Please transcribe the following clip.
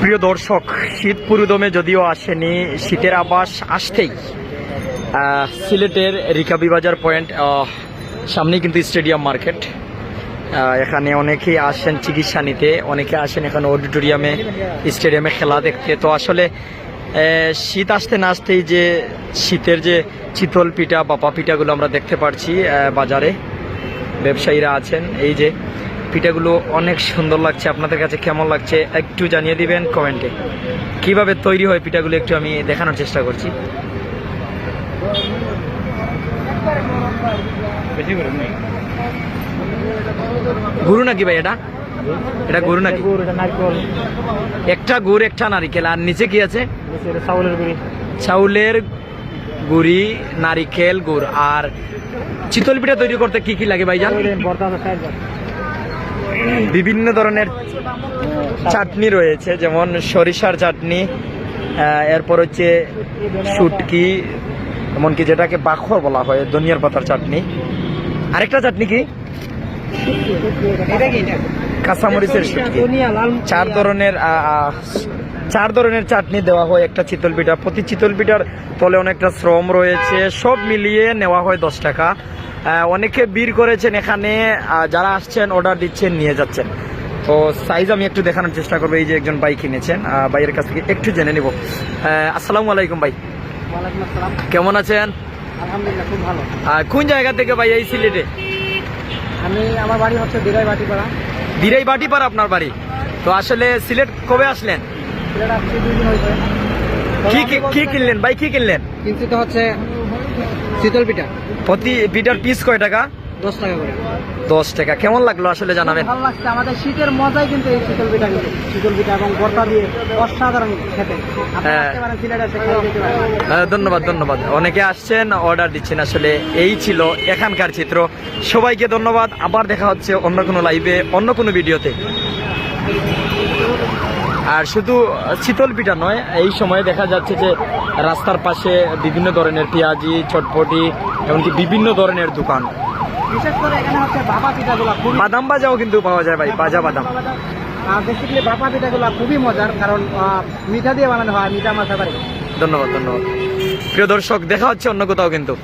প্রিয় দর্শক, শীত পুরোদমে যদিও আসেনি, শীতের আভাস আসতেই সিলেটের রিকাবি বাজার পয়েন্ট সামনেই কিন্তু স্টেডিয়াম মার্কেট। এখানে অনেকেই আসেন চিকিৎসা নিতে, অনেকে আসেন এখানে অডিটোরিয়ামে, স্টেডিয়ামে খেলা দেখতে। তো আসলে শীত আসতে না আসতেই যে শীতের যে চিতল পিঠা বাপা পিঠাগুলো আমরা দেখতে পাচ্ছি বাজারে, ব্যবসায়ীরা আছেন। এই যে পিঠাগুলো অনেক সুন্দর লাগছে, আপনাদের কাছে কেমন লাগছে একটু জানিয়ে দিবেন কমেন্টে। কিভাবে তৈরি হয় পিঠাগুলো একটু আমি দেখানোর চেষ্টা করছি। গুরু নাকি ভাই এটা? এটা গুরু নাকি? একটা গুড় একটা নারিকেল, আর নিচে কি আছে? চাউলের গুড়ি, নারিকেল, গুড়। আর চিতল পিঠা তৈরি করতে কি কি লাগে ভাইজান? বিভিন্ন ধরনের চাটনি রয়েছে, যেমন সরিষার চাটনি, এরপর হচ্ছে শুটকি, এমনকি যেটাকে বাখর বলা হয়, ধনিয়ার পাতার চাটনি। আরেকটা চাটনি কি? কাঁচামরিচের শুটকি। চার ধরনের চাটনি দেওয়া হয় একটা চিতল পিঠা। প্রতি চিতল পিঠার তলে অনেকটা শ্রম রয়েছে, সব মিলিয়ে নেওয়া হয় 10 টাকা। অনেকে ভিড় করেছেন এখানে, যারা আসছেন অর্ডার দিচ্ছেন, নিয়ে যাচ্ছেন। তো সাইজ আমি একটু দেখানোর চেষ্টা করবো। এই যে একজন ভাই কিনেছেন, ভাইয়ের কাছ থেকে একটু জেনে নিব। আসসালামু আলাইকুম ভাই। ওয়ালাইকুম আসসালাম। কেমন আছেন? আলহামদুলিল্লাহ, খুব ভালো। কোন জায়গা থেকে ভাই এই সিলেটে? আমার বাড়ি হচ্ছে দিরাই বাটিপাড়া। দিরাই বাটিপাড়া আপনার বাড়ি? তো আসলে সিলেট কবে আসলেন? সিলেট আসছি 2 দিন হয়েছে। কি কিনলেন ভাই, কি কিনলেন? কিন্তু তো হচ্ছে চিতল পিঠা। প্রতি পিঠার পিস কয় টাকা? 10 টাকা করে। 10 টাকা। কেমন লাগলো আসলে জানাবেন। ভালো লাগছে, আমাদের শীতের মজাই কিন্তু এই চিতল পিঠা, কিন্তু চিতল পিঠা এবং ভর্তা দিয়ে অসাধারণ খেতে। আপনারা আসতে পারেন, সিলেট এসে খেয়ে যেতে পারেন। ধন্যবাদ ধন্যবাদ। অনেকে আসছেন, অর্ডার দিচ্ছেন। আসলে এই ছিল এখানকার চিত্র। সবাইকে ধন্যবাদ। আবার দেখা হচ্ছে অন্য কোনো লাইভে, অন্য কোনো ভিডিওতে। আর শুধু চিতল পিঠা নয়, এই সময়ে দেখা যাচ্ছে যে রাস্তার পাশে বিভিন্ন ধরনের পেঁয়াজি, চটপটি, এমনকি বিভিন্ন ধরনের দোকান। বিশেষ করে এখানে হচ্ছে ভাপা পিঠাগুলো, বাদাম ভাজাও কিন্তু পাওয়া যায় ভাই, ভাজা বাদাম। বেসিক্যালি ভাপা পিঠাগুলো খুবই মজার, কারণ মিঠা দিয়ে বানানো হয়, মিঠা মশলা। ধন্যবাদ ধন্যবাদ। প্রিয় দর্শক, দেখা হচ্ছে অন্য কোথাও কিন্তু।